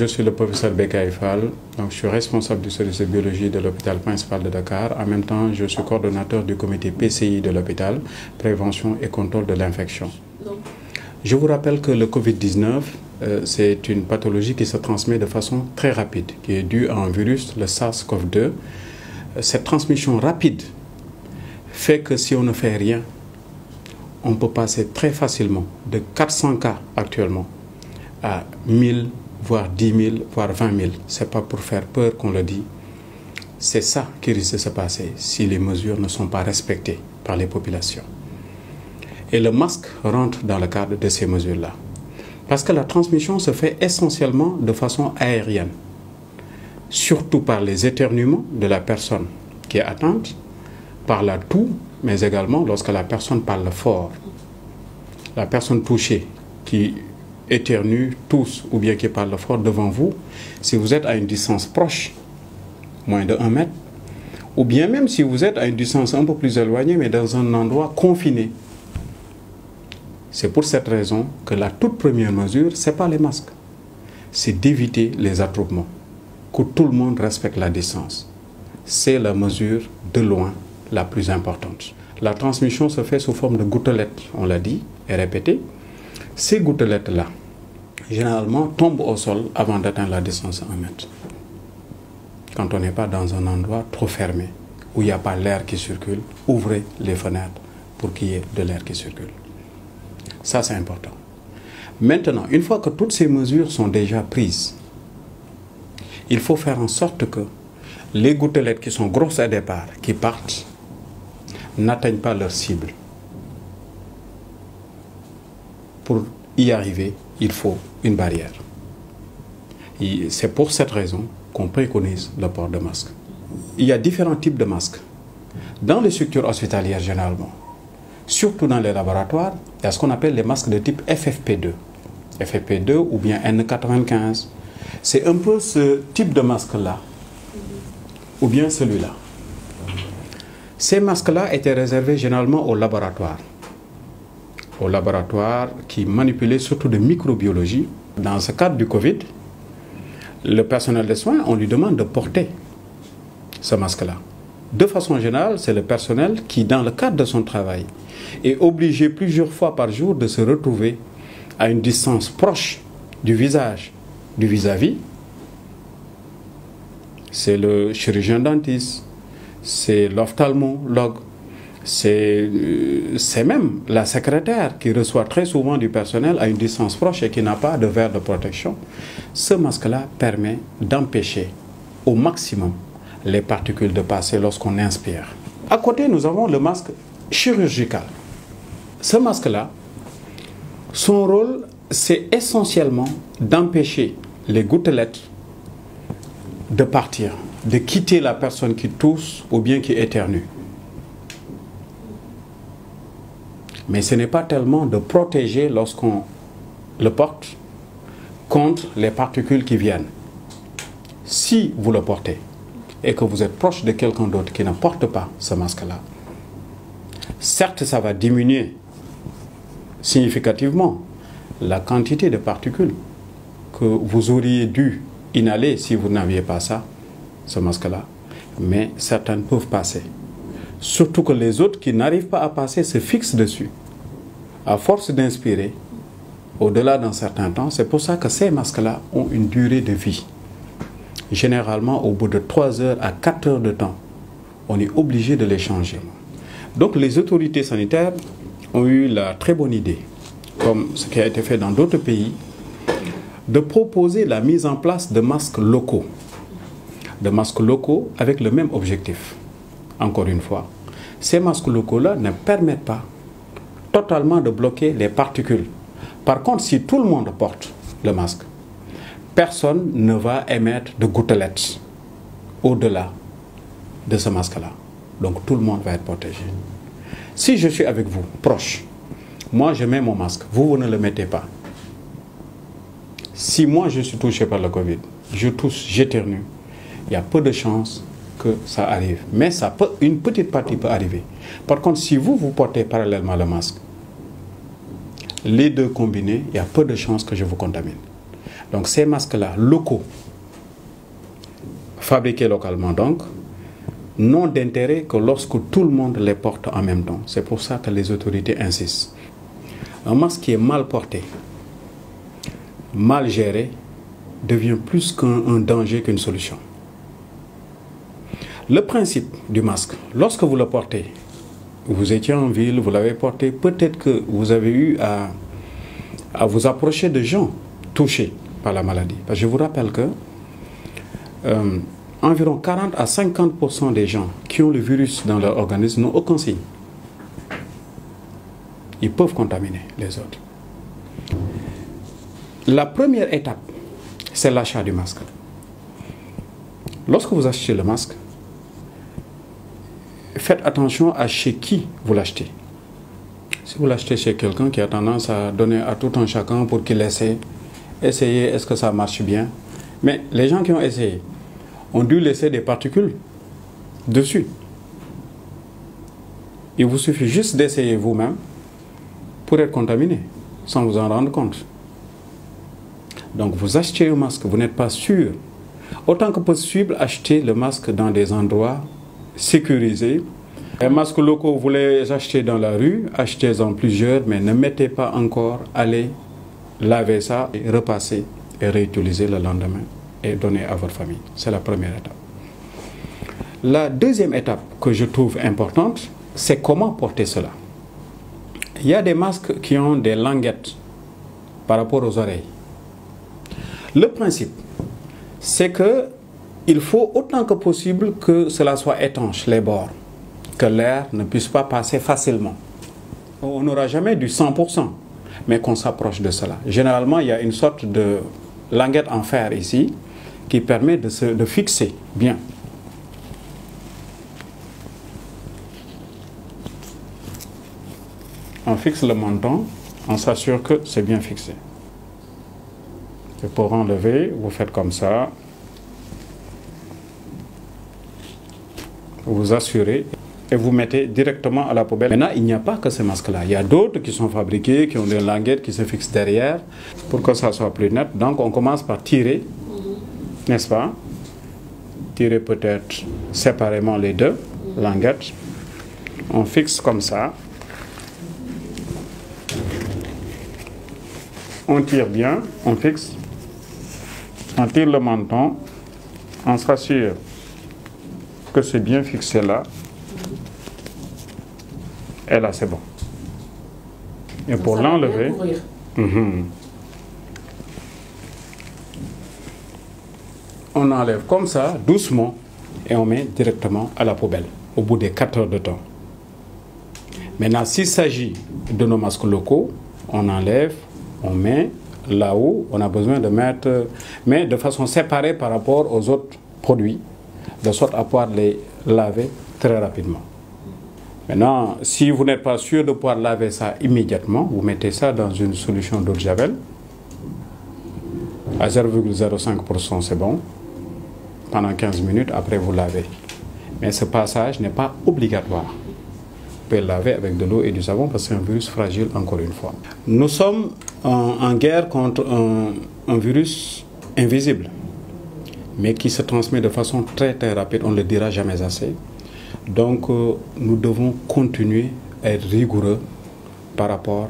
Je suis le professeur Bekay Fall, donc je suis responsable du service de biologie de l'hôpital principal de Dakar. En même temps, je suis coordonnateur du comité PCI de l'hôpital, prévention et contrôle de l'infection. Je vous rappelle que le Covid-19, c'est une pathologie qui se transmet de façon très rapide, qui est due à un virus, le SARS-CoV-2. Cette transmission rapide fait que si on ne fait rien, on peut passer très facilement de 400 cas actuellement à 1000, voire 10 000, voire 20 000. Ce n'est pas pour faire peur qu'on le dit. C'est ça qui risque de se passer si les mesures ne sont pas respectées par les populations. Et le masque rentre dans le cadre de ces mesures-là. Parce que la transmission se fait essentiellement de façon aérienne. Surtout par les éternuements de la personne qui est atteinte, par la toux, mais également lorsque la personne parle fort. La personne touchée qui éternue, tousse ou bien qui parle fort devant vous, si vous êtes à une distance proche, moins de 1 mètre, ou bien même si vous êtes à une distance un peu plus éloignée, mais dans un endroit confiné. C'est pour cette raison que la toute première mesure, ce n'est pas les masques, c'est d'éviter les attroupements, que tout le monde respecte la distance. C'est la mesure de loin la plus importante. La transmission se fait sous forme de gouttelettes, on l'a dit et répété. Ces gouttelettes-là, généralement, tombent au sol avant d'atteindre la distance de 1 mètre. Quand on n'est pas dans un endroit trop fermé, où il n'y a pas l'air qui circule, ouvrez les fenêtres pour qu'il y ait de l'air qui circule. Ça, c'est important. Maintenant, une fois que toutes ces mesures sont déjà prises, il faut faire en sorte que les gouttelettes qui sont grosses à départ, qui partent, n'atteignent pas leur cible. Pour y arriver, il faut une barrière. C'est pour cette raison qu'on préconise le port de masque. Il y a différents types de masques. Dans les structures hospitalières, généralement, surtout dans les laboratoires, il y a ce qu'on appelle les masques de type FFP2. FFP2 ou bien N95. C'est un peu ce type de masque-là, ou bien celui-là. Ces masques-là étaient réservés généralement aux laboratoires qui manipulaient surtout de microbiologie. Dans ce cadre du Covid, le personnel de soins, on lui demande de porter ce masque-là. De façon générale, c'est le personnel qui, dans le cadre de son travail, est obligé plusieurs fois par jour de se retrouver à une distance proche du visage, du vis-à-vis. C'est le chirurgien dentiste, c'est l'ophtalmologue, c'est même la secrétaire qui reçoit très souvent du personnel à une distance proche et qui n'a pas de verre de protection. Ce masque-là permet d'empêcher au maximum les particules de passer lorsqu'on inspire. À côté, nous avons le masque chirurgical. Ce masque-là, son rôle, c'est essentiellement d'empêcher les gouttelettes de partir, de quitter la personne qui tousse ou bien qui éternue. Mais ce n'est pas tellement de protéger lorsqu'on le porte contre les particules qui viennent. Si vous le portez et que vous êtes proche de quelqu'un d'autre qui ne porte pas ce masque-là, certes, ça va diminuer significativement la quantité de particules que vous auriez dû inhaler si vous n'aviez pas ça, ce masque-là, mais certaines peuvent passer. Surtout que les autres qui n'arrivent pas à passer se fixent dessus. À force d'inspirer, au-delà d'un certain temps, c'est pour ça que ces masques-là ont une durée de vie. Généralement, au bout de 3 heures à 4 heures de temps, on est obligé de les changer. Donc les autorités sanitaires ont eu la très bonne idée, comme ce qui a été fait dans d'autres pays, de proposer la mise en place de masques locaux. De masques locaux avec le même objectif. Encore une fois, ces masques locaux-là ne permettent pas totalement de bloquer les particules. Par contre, si tout le monde porte le masque, personne ne va émettre de gouttelettes au-delà de ce masque-là. Donc tout le monde va être protégé. Si je suis avec vous, proche, moi je mets mon masque, vous ne le mettez pas. Si moi je suis touché par le Covid, je tousse, j'éternue, il y a peu de chances que ça arrive. Mais une petite partie peut arriver. Par contre, si vous portez parallèlement le masque, les deux combinés, il y a peu de chances que je vous contamine. Donc ces masques-là, locaux, fabriqués localement donc, n'ont d'intérêt que lorsque tout le monde les porte en même temps. C'est pour ça que les autorités insistent. Un masque qui est mal porté, mal géré, devient plus qu'un danger qu'une solution. Le principe du masque, lorsque vous le portez, vous étiez en ville, vous l'avez porté, peut-être que vous avez eu à vous approcher de gens touchés par la maladie. Parce que je vous rappelle que environ 40 à 50% des gens qui ont le virus dans leur organisme n'ont aucun signe. Ils peuvent contaminer les autres. La première étape, c'est l'achat du masque. Lorsque vous achetez le masque, faites attention à chez qui vous l'achetez. Si vous l'achetez chez quelqu'un qui a tendance à donner à tout un chacun pour qu'il essaie, essayez, est-ce que ça marche bien? Mais les gens qui ont essayé ont dû laisser des particules dessus. Il vous suffit juste d'essayer vous-même pour être contaminé, sans vous en rendre compte. Donc vous achetez un masque, vous n'êtes pas sûr. Autant que possible, achetez le masque dans des endroits sécurisés. Les masques locaux, vous les achetez dans la rue, achetez-en plusieurs, mais ne mettez pas encore, allez laver ça, et repasser et réutiliser le lendemain et donner à votre famille. C'est la première étape. La deuxième étape que je trouve importante, c'est comment porter cela. Il y a des masques qui ont des languettes par rapport aux oreilles. Le principe, c'est que il faut autant que possible que cela soit étanche, les bords, que l'air ne puisse pas passer facilement. On n'aura jamais du 100%, mais qu'on s'approche de cela. Généralement, il y a une sorte de languette en fer ici qui permet de fixer bien. On fixe le menton, on s'assure que c'est bien fixé. Et pour enlever, vous faites comme ça. Vous assurez et vous mettez directement à la poubelle. Maintenant, il n'y a pas que ces masques-là. Il y a d'autres qui sont fabriqués, qui ont des languettes qui se fixent derrière pour que ça soit plus net. Donc, on commence par tirer, n'est-ce pas? Tirer peut-être séparément les deux languettes. On fixe comme ça. On tire bien, on fixe. On tire le menton. On s'assure que c'est bien fixé là. Et là, c'est bon. Et pour l'enlever, on enlève comme ça, doucement, et on met directement à la poubelle, au bout des 4 heures de temps. Maintenant, s'il s'agit de nos masques locaux, on enlève, on met là où on a besoin de mettre, mais de façon séparée par rapport aux autres produits, de sorte à pouvoir les laver très rapidement. Maintenant, si vous n'êtes pas sûr de pouvoir laver ça immédiatement, vous mettez ça dans une solution d'eau de javel. À 0,05%, c'est bon. Pendant 15 minutes, après vous lavez. Mais ce passage n'est pas obligatoire. Vous pouvez laver avec de l'eau et du savon parce que c'est un virus fragile, encore une fois. Nous sommes en guerre contre un virus invisible, mais qui se transmet de façon très très rapide, on ne le dira jamais assez. Donc nous devons continuer à être rigoureux par rapport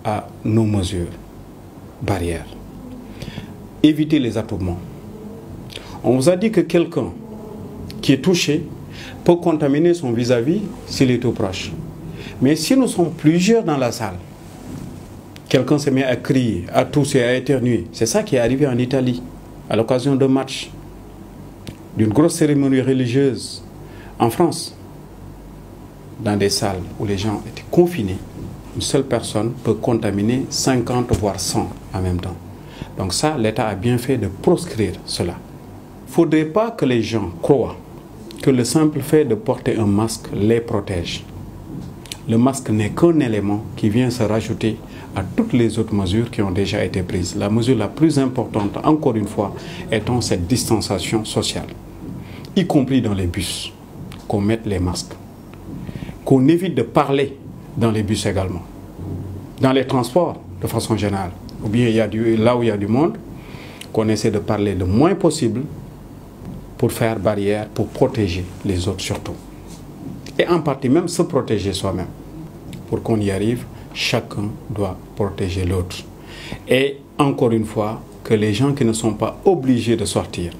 à nos mesures barrières. Éviter les attroupements. On vous a dit que quelqu'un qui est touché peut contaminer son vis-à-vis s'il est tout proche. Mais si nous sommes plusieurs dans la salle, quelqu'un se met à crier, à tousser, à éternuer. C'est ça qui est arrivé en Italie, à l'occasion d'un match, d'une grosse cérémonie religieuse en France. Dans des salles où les gens étaient confinés, une seule personne peut contaminer 50 voire 100 en même temps. Donc ça, l'État a bien fait de proscrire cela. Il ne faudrait pas que les gens croient que le simple fait de porter un masque les protège. Le masque n'est qu'un élément qui vient se rajouter à toutes les autres mesures qui ont déjà été prises. La mesure la plus importante, encore une fois, étant cette distanciation sociale, y compris dans les bus, qu'on mette les masques, qu'on évite de parler dans les bus également, dans les transports de façon générale, ou bien là où il y a du monde, qu'on essaie de parler le moins possible pour faire barrière, pour protéger les autres surtout. Et en partie même se protéger soi-même. Pour qu'on y arrive, chacun doit protéger l'autre. Et encore une fois, que les gens qui ne sont pas obligés de sortir,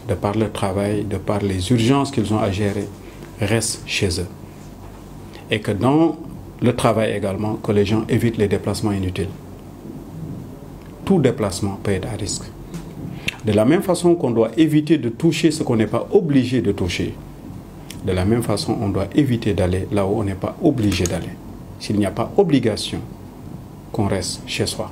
de par leur travail, de par les urgences qu'ils ont à gérer, restent chez eux. Et que dans le travail également, que les gens évitent les déplacements inutiles. Tout déplacement peut être à risque. De la même façon qu'on doit éviter de toucher ce qu'on n'est pas obligé de toucher, de la même façon, on doit éviter d'aller là où on n'est pas obligé d'aller. S'il n'y a pas obligation, qu'on reste chez soi.